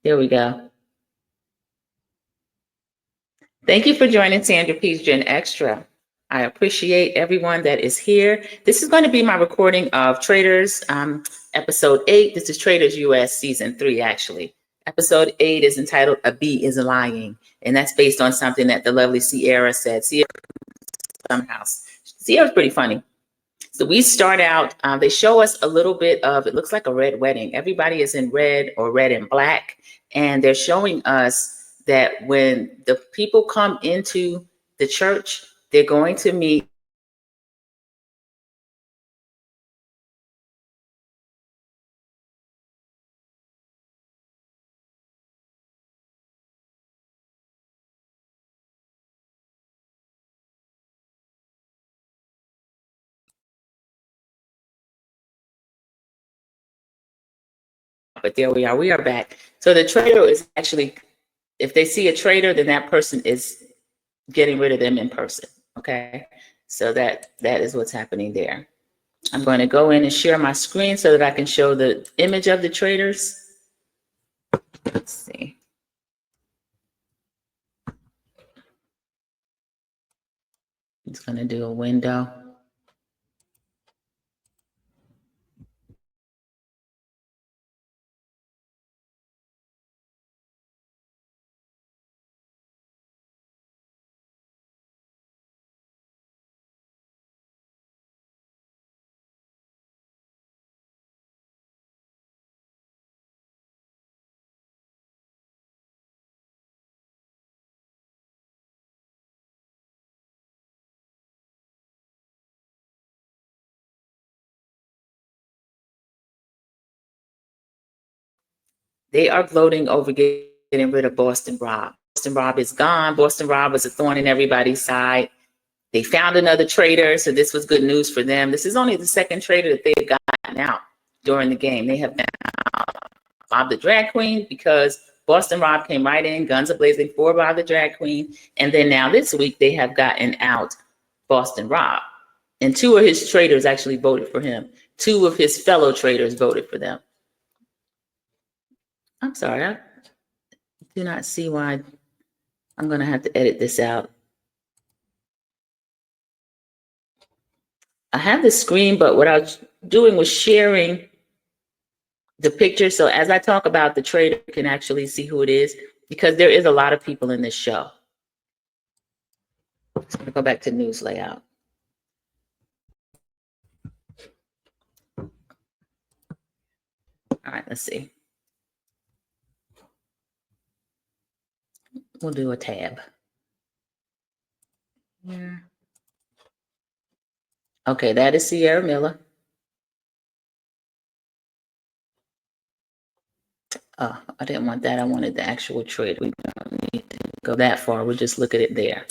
Here we go. Thank you for joining Sandra P's Gen Extra. I appreciate everyone that is here. This is going to be my recording of Traitors episode 8. This is Traitors US season 3, actually. Episode 8 is entitled A Bee is Lying, and that's based on something that the lovely Sierra said. Sierra Sierra's pretty funny. So we start out, they show us a little bit of, it looks like a red wedding. Everybody is in red or red and black. And they're showing us that when the people come into the church, they're going to meet but there we are. We are back. So the traitor is actually, if they see a traitor, then that person is getting rid of them in person. Okay. So that is what's happening there. I'm going to go in and share my screen so that I can show the image of the traitors. Let's see. I'm just going to do a window. They are gloating over getting rid of Boston Rob. Boston Rob is gone. Boston Rob was a thorn in everybody's side. They found another traitor, so this was good news for them. This is only the second traitor that they've gotten out during the game. They have now Bob the Drag Queen, because Boston Rob came right in, guns a-blazing for Bob the Drag Queen. And then now this week, they have gotten out Boston Rob. And 2 of his traitors actually voted for him. 2 of his fellow traitors voted for them. I'm sorry, I do not see why. I'm going to have to edit this out. I have the screen, but what I was doing was sharing the picture. So as I talk about the traitor, you can actually see who it is, because there is a lot of people in this show. So I'm going to go back to news layout. All right, let's see. We'll do a tab. Yeah. Okay, that is Sierra Miller. Oh, I didn't want that. I wanted the actual traitor. We don't need to go that far. We'll just look at it there.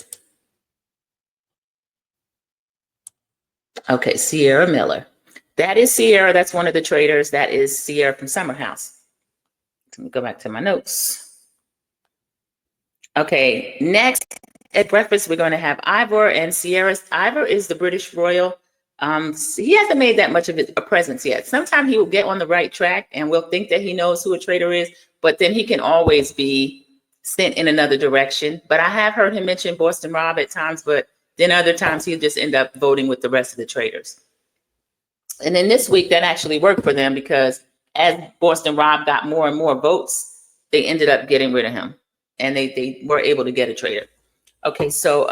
Okay, Sierra Miller. That is Sierra. That's one of the traitors. That is Sierra from Summer House. Let me go back to my notes. Okay, next at breakfast, we're going to have Ivor and Sierra. Ivor is the British royal. He hasn't made that much of a presence yet. Sometimes he will get on the right track and we'll think that he knows who a traitor is, but then he can always be sent in another direction. But I have heard him mention Boston Rob at times, but then other times he'll just end up voting with the rest of the traitors. And then this week that actually worked for them, because as Boston Rob got more and more votes, they ended up getting rid of him, and they were able to get a traitor. Okay, so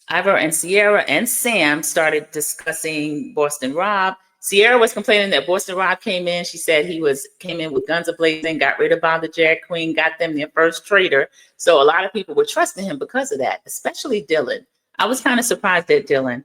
Ivor and Sierra and Sam started discussing Boston Rob. Sierra was complaining that Boston Rob came in. She said he came in with guns a-blazing, got rid of Bob the Drag Queen, got them their first traitor. So a lot of people were trusting him because of that, especially Dylan. I was kind of surprised at Dylan.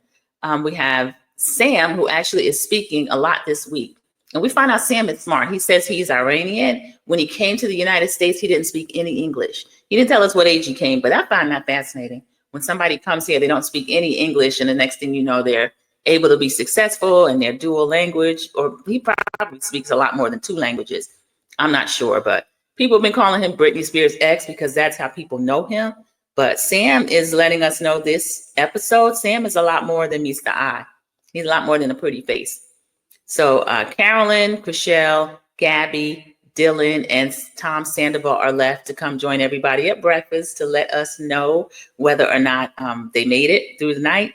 We have Sam, who actually is speaking a lot this week. And we find out Sam is smart. He says he's Iranian. When he came to the United States, he didn't speak any English. He didn't tell us what age he came, but I find that fascinating. When somebody comes here, they don't speak any English, and the next thing you know, they're able to be successful in their dual language, or he probably speaks a lot more than 2 languages. I'm not sure, but people have been calling him Britney Spears' ex because that's how people know him. But Sam is letting us know this episode, Sam is a lot more than meets the eye. He's a lot more than a pretty face. So Carolyn, Chriselle, Gabby, Dylan, and Tom Sandoval are left to come join everybody at breakfast to let us know whether or not they made it through the night.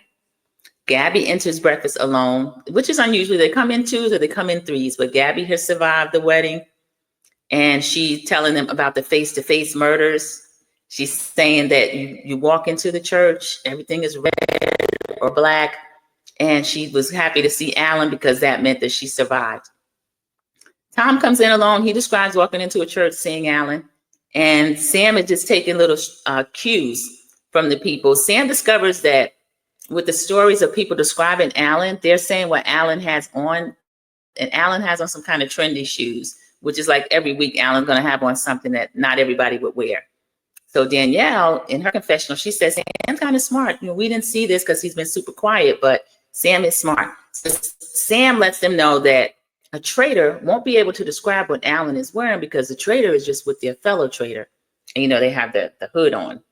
Gabby enters breakfast alone, which is unusual. They come in twos or they come in threes, but Gabby has survived the wedding, and she's telling them about the face-to-face murders. She's saying that you walk into the church, everything is red or black, and she was happy to see Alan because that meant that she survived. Tom comes in alone. He describes walking into a church, seeing Alan, and Sam is just taking little cues from the people. Sam discovers that with the stories of people describing Alan, they're saying what Alan has on, and Alan has on some kind of trendy shoes, which is like every week Alan's going to have on something that not everybody would wear. So Danielle, in her confessional, she says, Sam's kind of smart. You know, we didn't see this because he's been super quiet, but Sam is smart. So Sam lets them know that a traitor won't be able to describe what Alan is wearing because the traitor is just with their fellow traitor. And, you know, they have the hood on.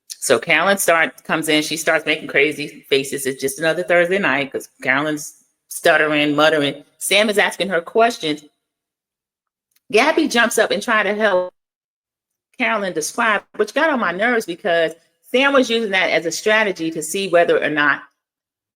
So Carolyn comes in. She starts making crazy faces. It's just another Thursday night because Carolyn's stuttering, muttering. Sam is asking her questions. Gabby jumps up and tries to help Carolyn describe, which got on my nerves because Sam was using that as a strategy to see whether or not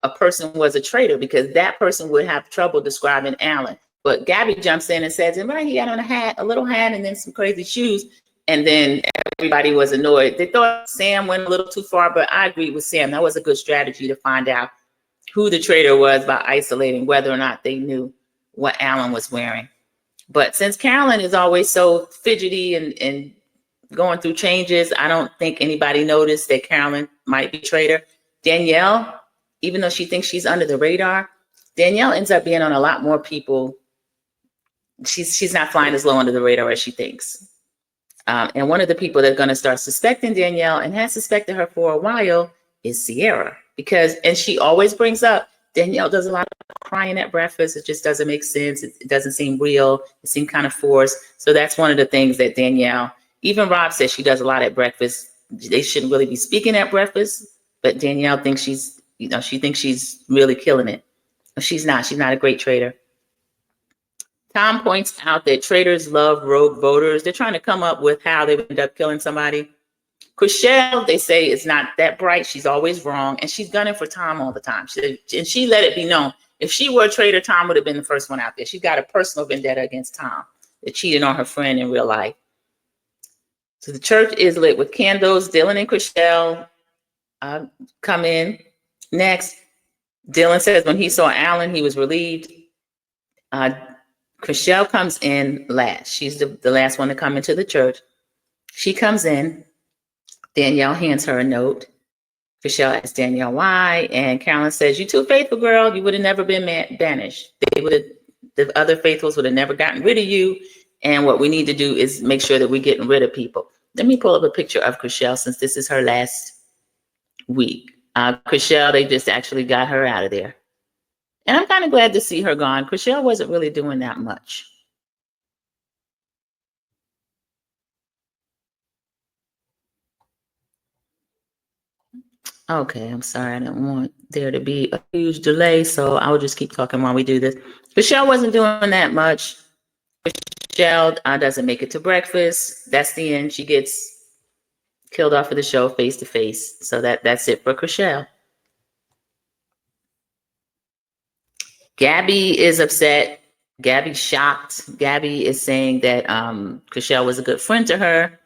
a person was a traitor, because that person would have trouble describing Alan. But Gabby jumps in and says, right, he had on a little hat and then some crazy shoes. And then everybody was annoyed. They thought Sam went a little too far, but I agree with Sam. That was a good strategy to find out who the traitor was by isolating whether or not they knew what Alan was wearing. But since Carolyn is always so fidgety and going through changes, I don't think anybody noticed that Carolyn might be a traitor. Danielle, even though she thinks she's under the radar, Danielle ends up being on a lot more people. She's not flying as low under the radar as she thinks. And one of the people that's going to start suspecting Danielle and has suspected her for a while is Sierra, and she always brings up Danielle does a lot of crying at breakfast. It just doesn't make sense. It doesn't seem real. It seemed kind of forced. So that's one of the things that Danielle, even Rob says she does a lot at breakfast. They shouldn't really be speaking at breakfast, but Danielle thinks she thinks she's really killing it. She's not. She's not a great traitor. Tom points out that traitors love rogue voters. They're trying to come up with how they would end up killing somebody. Chriselle, they say, is not that bright. She's always wrong, and she's gunning for Tom all the time. She let it be known. If she were a traitor, Tom would have been the first one out there. She's got a personal vendetta against Tom that cheated on her friend in real life. So the church is lit with candles. Dylan and Chriselle come in. Next, Dylan says when he saw Alan, he was relieved. Chriselle comes in last. She's the last one to come into the church. She comes in. Danielle hands her a note. Chriselle asks Danielle why, and Carolyn says, "You too faithful, girl. You would have never been banished. The other faithfuls would have never gotten rid of you. And what we need to do is make sure that we're getting rid of people." Let me pull up a picture of Chriselle since this is her last week. Chriselle, they just actually got her out of there. And I'm kind of glad to see her gone. Chriselle wasn't really doing that much. Okay, I'm sorry. I didn't want there to be a huge delay, so I'll just keep talking while we do this. Chriselle wasn't doing that much. Chriselle doesn't make it to breakfast. That's the end. She gets killed off of the show face to face. So that's it for Chriselle. Gabby is upset. Gabby's shocked. Gabby is saying that Chriselle was a good friend to her.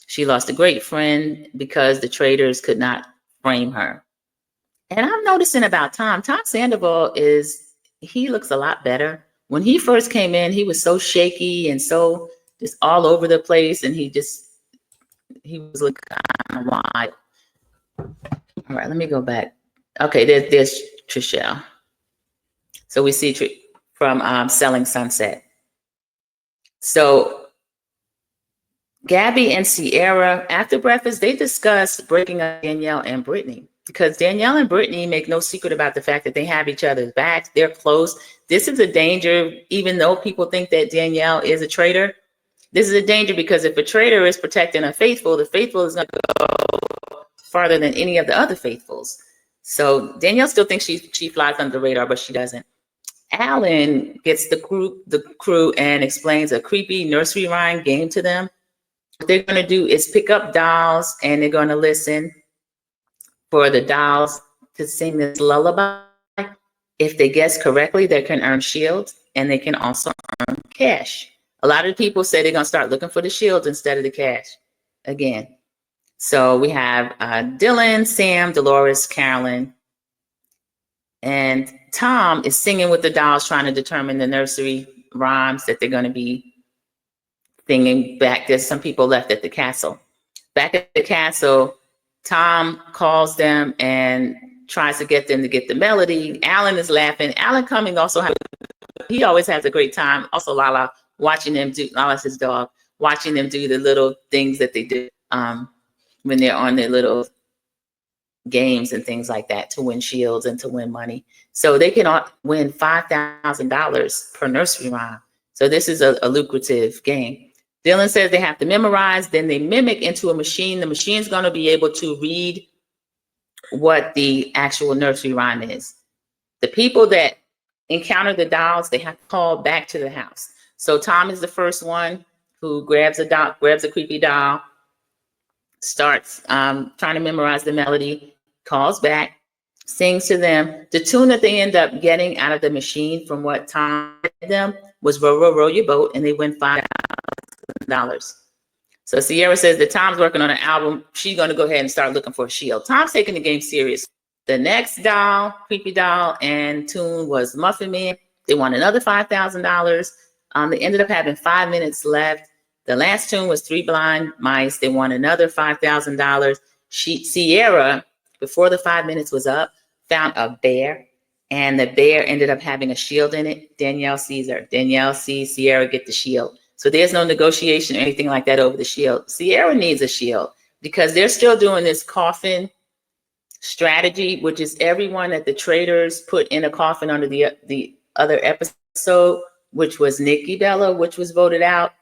She lost a great friend because the traitors could not frame her. And I'm noticing about Tom Sandoval he looks a lot better. When he first came in, he was so shaky and so just all over the place, and he was looking kind of wild. All right, let me go back. Okay, there's Trishelle. So we see from Selling Sunset. So Gabby and Sierra, after breakfast, they discussed breaking up Danielle and Brittany, because Danielle and Brittany make no secret about the fact that they have each other's backs. They're close. This is a danger, even though people think that Danielle is a traitor. This is a danger because if a traitor is protecting a faithful, the faithful is going to go farther than any of the other faithfuls. So Danielle still thinks she flies under the radar, but she doesn't. Alan gets the crew and explains a creepy nursery rhyme game to them. What they're going to do is pick up dolls, and they're going to listen for the dolls to sing this lullaby. If they guess correctly, they can earn shields, and they can also earn cash. A lot of people say they're going to start looking for the shields instead of the cash again. So we have Dylan, Sam, Dolores, Carolyn, and Tom is singing with the dolls, trying to determine the nursery rhymes that they're going to be singing back. There's some people left at the castle. Back at the castle, Tom calls them and tries to get them to get the melody. Alan is laughing. Alan Cumming also he always has a great time. Also, Lala, watching them do, Lala's his dog, watching them do the little things that they do when they're on their little games and things like that to win shields and to win money. So they can win $5,000 per nursery rhyme. So this is a lucrative game. Dylan says they have to memorize, then they mimic into a machine. The machine's going to be able to read what the actual nursery rhyme is. The people that encounter the dolls, they have to call back to the house. So Tom is the first one who grabs a creepy doll, starts trying to memorize the melody, calls back, sings to them. The tune that they end up getting out of the machine from what Tom did them was Row, Row, Row Your Boat, and they win $5,000. So Sierra says that Tom's working on an album. She's going to go ahead and start looking for a shield. Tom's taking the game serious. The next doll, creepy doll, and tune was Muffin Man. They won another $5,000. They ended up having 5 minutes left. The last tune was Three Blind Mice. They won another $5,000. Sierra, before the 5 minutes was up, found a bear, and the bear ended up having a shield in it. Danielle sees her. Danielle sees Sierra get the shield. So there's no negotiation or anything like that over the shield. Sierra needs a shield because they're still doing this coffin strategy, which is everyone that the Traitors put in a coffin under the other episode, which was Nikki Bella, which was voted out,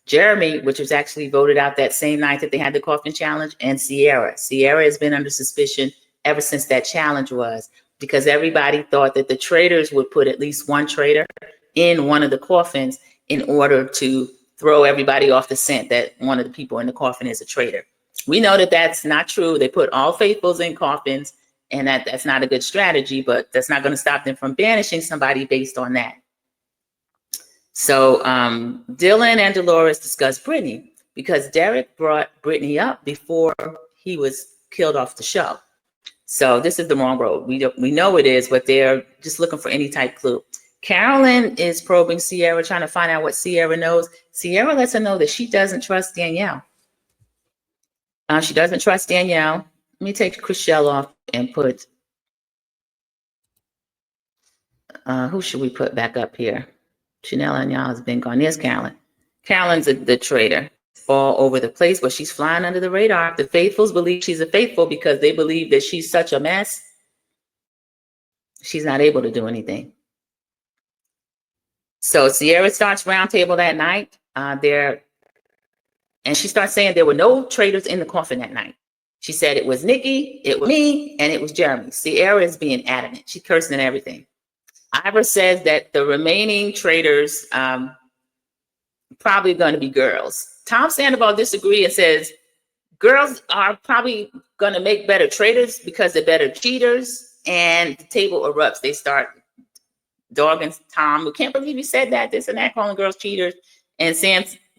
Jeremy, which was actually voted out that same night that they had the coffin challenge, and Sierra. Sierra has been under suspicion ever since that challenge was, because everybody thought that the Traitors would put at least one traitor in one of the coffins in order to throw everybody off the scent that one of the people in the coffin is a traitor. We know that that's not true. They put all faithfuls in coffins, and that's not a good strategy, but that's not going to stop them from banishing somebody based on that. So Dylan and Dolores discussed Brittany because Derek brought Brittany up before he was killed off the show. So this is the wrong road. We know it is, but they're just looking for any type clue. Carolyn is probing Sierra, trying to find out what Sierra knows. Sierra lets her know that she doesn't trust Danielle. She doesn't trust Danielle. Let me take Chriselle off and put, who should we put back up here? Chanel and y'all has been gone. There's Carolyn. Carolyn's the traitor all over the place, but she's flying under the radar. The faithfuls believe she's a faithful because they believe that she's such a mess. She's not able to do anything. So Sierra starts roundtable that night. And she starts saying there were no traitors in the coffin that night. She said it was Nikki, it was me, and it was Jeremy. Sierra is being adamant. She's cursing and everything. Ivor says that the remaining traitors probably going to be girls. Tom Sandoval disagrees and says girls are probably going to make better traitors because they're better cheaters. And the table erupts. They start dogging Tom. We can't believe you said that, this and that, calling girls cheaters. And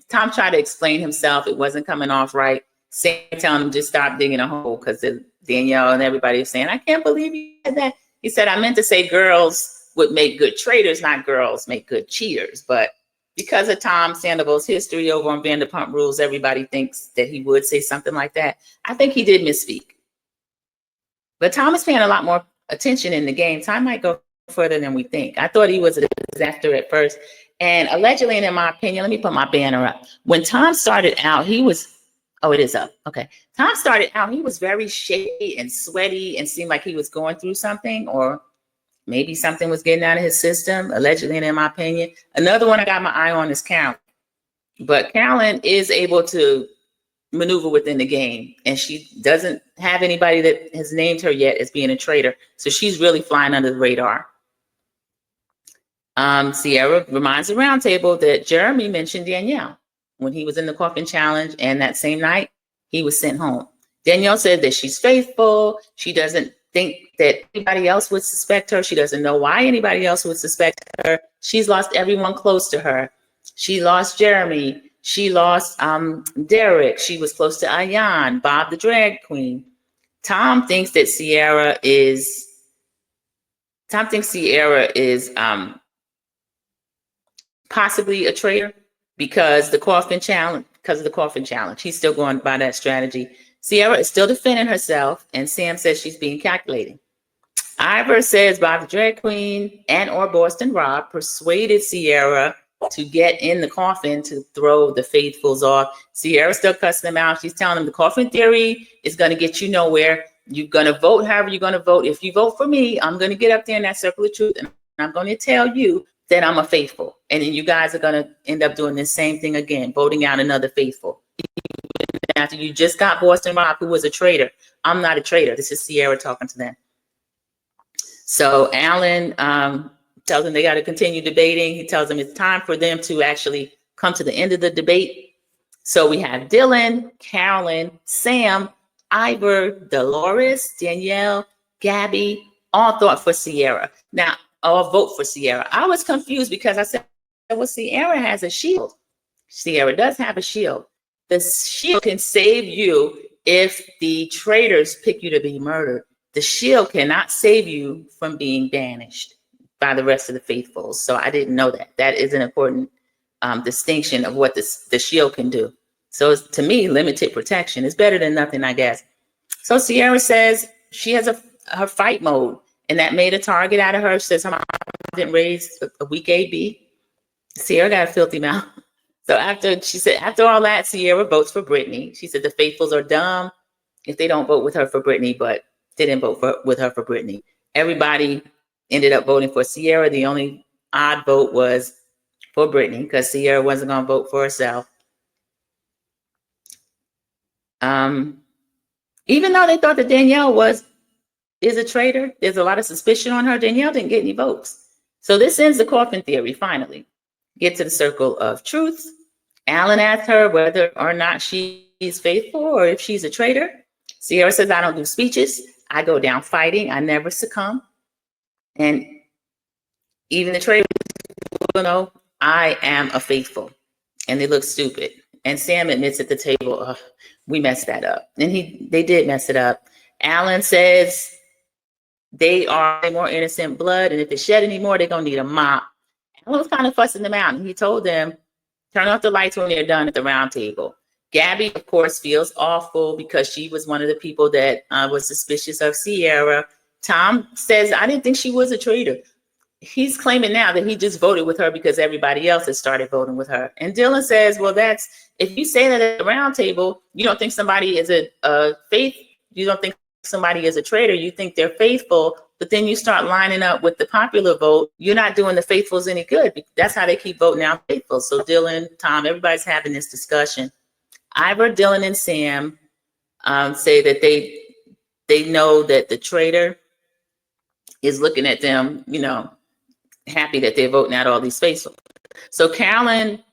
Tom tried to explain himself. It wasn't coming off right. Sam telling him just stop digging a hole because Danielle and everybody was saying, I can't believe you said that. He said, I meant to say girls would make good traitors, not girls make good cheaters. But because of Tom Sandoval's history over on Vanderpump Rules, everybody thinks that he would say something like that. I think he did misspeak. But Tom is paying a lot more attention in the game. Tom might go further than we think. I thought he was a disaster at first. And allegedly, and in my opinion, let me put my banner up. When Tom started out, he was, oh, it is up. Okay. Tom started out, he was very shaky and sweaty and seemed like he was going through something, or maybe something was getting out of his system, allegedly, and in my opinion. Another one I got my eye on is Carolyn. But Carolyn is able to maneuver within the game, and she doesn't have anybody that has named her yet as being a traitor. So she's really flying under the radar. Sierra reminds the roundtable that Jeremy mentioned Danielle when he was in the coffin challenge, and that same night he was sent home. Danielle said that she's faithful. She doesn't think that anybody else would suspect her. She doesn't know why anybody else would suspect her. She's lost everyone close to her. She lost Jeremy. She lost Derek. She was close to Ayan, Bob the drag queen. Tom thinks Sierra is possibly a traitor because of the coffin challenge. He's still going by that strategy. Sierra is still defending herself, and Sam says she's being calculating. Ivor says Bob the drag queen and or Boston Rob persuaded Sierra to get in the coffin to throw the faithfuls off. Sierra's still cussing them out. She's telling them the coffin theory is going to get you nowhere. You're going to vote however you're going to vote. If you vote for me, I'm going to get up there in that circle of truth and I'm going to tell you that I'm a faithful. And then you guys are going to end up doing the same thing again, voting out another faithful. After you just got Boston Rob, who was a traitor. I'm not a traitor. This is Sierra talking to them. So Alan tells them they got to continue debating. He tells them it's time for them to actually come to the end of the debate. So we have Dylan, Carolyn, Sam, Ivor, Dolores, Danielle, Gabby, all thought for Sierra. Now, all vote for Sierra. I was confused because I said, well, Sierra has a shield. Sierra does have a shield. The shield can save you if the traitors pick you to be murdered. The shield cannot save you from being banished by the rest of the faithfuls. So I didn't know that. That is an important distinction of what the shield can do. So it's, to me, limited protection is better than nothing, I guess. So Sierra says she has her fight mode, and that made a target out of her. She says her mom didn't raise a weak AB. Sierra got a filthy mouth. So after all that, Sierra votes for Brittany. She said the faithfuls are dumb if they don't vote with her for Brittany, but they didn't vote with her for Brittany. Everybody ended up voting for Sierra. The only odd vote was for Brittany because Sierra wasn't going to vote for herself. Even though they thought that Danielle is a traitor, there's a lot of suspicion on her. Danielle didn't get any votes. So this ends the coffin theory, finally. Get to the circle of truth. Alan asked her whether or not she's faithful or if she's a traitor. Sierra says, I don't do speeches. I go down fighting. I never succumb. And even the traitors will know I am a faithful. And they look stupid. And Sam admits at the table, we messed that up. And they did mess it up. Alan says they are more innocent blood. And if they shed any more, they're going to need a mop. Alan was kind of fussing them out. And he told them, turn off the lights when they're done at the round table. Gabby, of course, feels awful because she was one of the people that was suspicious of Sierra. Tom says, I didn't think she was a traitor. He's claiming now that he just voted with her because everybody else has started voting with her. And Dylan says, well, if you say that at the round table, you don't think somebody is you don't think somebody is a traitor, you think they're faithful, but then you start lining up with the popular vote, you're not doing the faithfuls any good. That's how they keep voting out faithfuls. So Dylan, Tom, everybody's having this discussion. Ivor, Dylan, and Sam say that they know that the traitor is looking at them, happy that they're voting out all these faithfuls. So Carolyn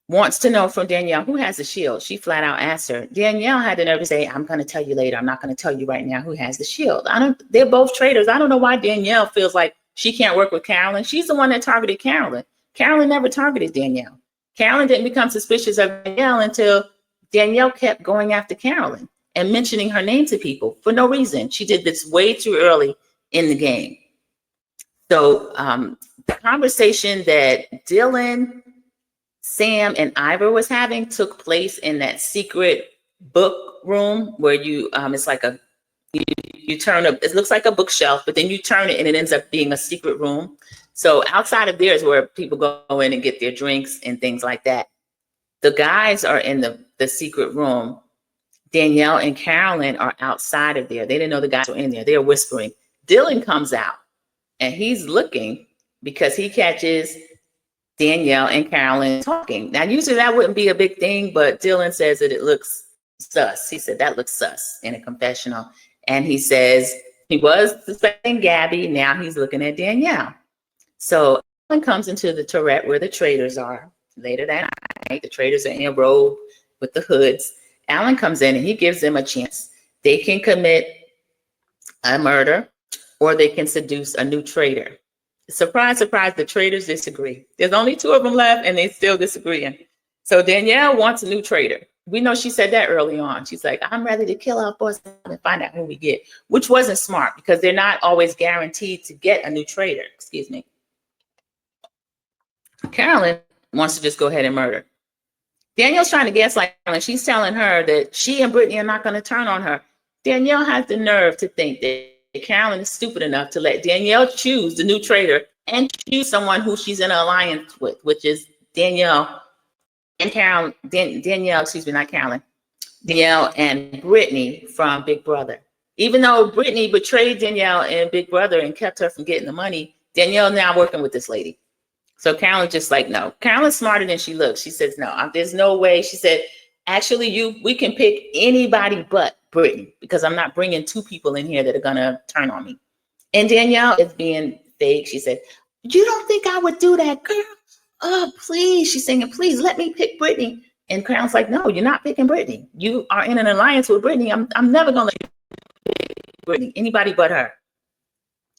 wants to know from Danielle, who has the shield? She flat out asked her. Danielle had the nerve to say, I'm going to tell you later. I'm not going to tell you right now who has the shield. They're both traitors. I don't know why Danielle feels like she can't work with Carolyn. She's the one that targeted Carolyn. Carolyn never targeted Danielle. Carolyn didn't become suspicious of Danielle until Danielle kept going after Carolyn and mentioning her name to people for no reason. She did this way too early in the game. So the conversation that Dylan, Sam, and Ivor was having took place in that secret book room where it's like you turn it looks like a bookshelf, but then you turn it and it ends up being a secret room. So outside of there is where people go in and get their drinks and things like that. The guys are in the secret room. Danielle and Carolyn are outside of there. They didn't know the guys were in there. They're whispering. Dylan comes out and he's looking because he catches Danielle and Carolyn talking. Now, usually that wouldn't be a big thing, but Dylan says that it looks sus. He said that looks sus in a confessional. And he says he was suspecting Gabby. Now he's looking at Danielle. So comes into the turret where the traitors are later that night. The traitors are in a robe with the hoods. Alan comes in and he gives them a chance. They can commit a murder or they can seduce a new traitor. Surprise, surprise, the traitors disagree. There's only 2 of them left and they still disagreeing. So Danielle wants a new traitor. We know she said that early on. She's like, I'm ready to kill our boss and find out who we get, which wasn't smart because they're not always guaranteed to get a new traitor. Excuse me. Carolyn wants to just go ahead and murder. Danielle's trying to gaslight her, and she's telling her that she and Brittany are not going to turn on her. Danielle has the nerve to think that Carolyn is stupid enough to let Danielle choose the new traitor and choose someone who she's in an alliance with, which is Danielle and Danielle, excuse me, not Carolyn, Danielle and Brittany from Big Brother. Even though Brittany betrayed Danielle and Big Brother and kept her from getting the money, Danielle now working with this lady. So Carolyn's just like, no. Carolyn's smarter than she looks. She says, no, there's no way. She said, actually, we can pick anybody but Brittany because I'm not bringing 2 people in here that are going to turn on me. And Danielle is being fake. She said, you don't think I would do that, girl? Oh, please. She's saying, please let me pick Brittany. And Carolyn's like, no, you're not picking Brittany. You are in an alliance with Brittany. I'm never going to let you pick Brittany, anybody but her.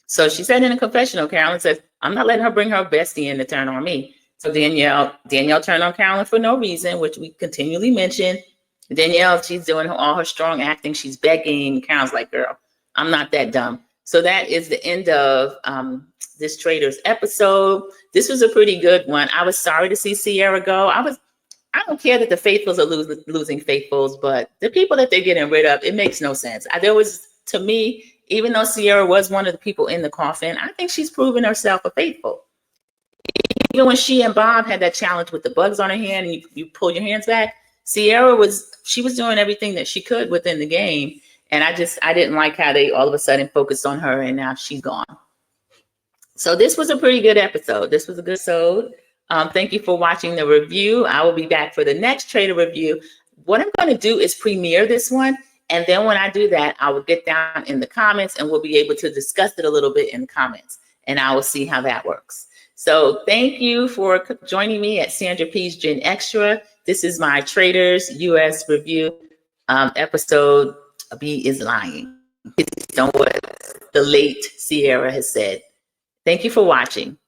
So she said in a confessional, Carolyn says, I'm not letting her bring her bestie in to turn on me. So Danielle turned on Carolyn for no reason, which we continually mention. Danielle, she's doing all her strong acting. She's begging. Carolyn's like, girl, I'm not that dumb. So that is the end of this Traitors episode. This was a pretty good one. I was sorry to see Sierra go. I don't care that the Faithfuls are losing Faithfuls, but the people that they're getting rid of, it makes no sense. To me, even though Sierra was one of the people in the coffin, I think she's proven herself a faithful. Even when she and Bob had that challenge with the bugs on her hand and you pull your hands back, Sierra was doing everything that she could within the game. And I didn't like how they all of a sudden focused on her and now she's gone. So this was a pretty good episode. This was a good episode. Thank you for watching the review. I will be back for the next Traitor review. What I'm going to do is premiere this one. And then when I do that, I will get down in the comments and we'll be able to discuss it a little bit in the comments. And I will see how that works. So thank you for joining me at Sandra P's Gen Extra. This is my Traitors US review episode. B is lying. It's what the late Sierra has said. Thank you for watching.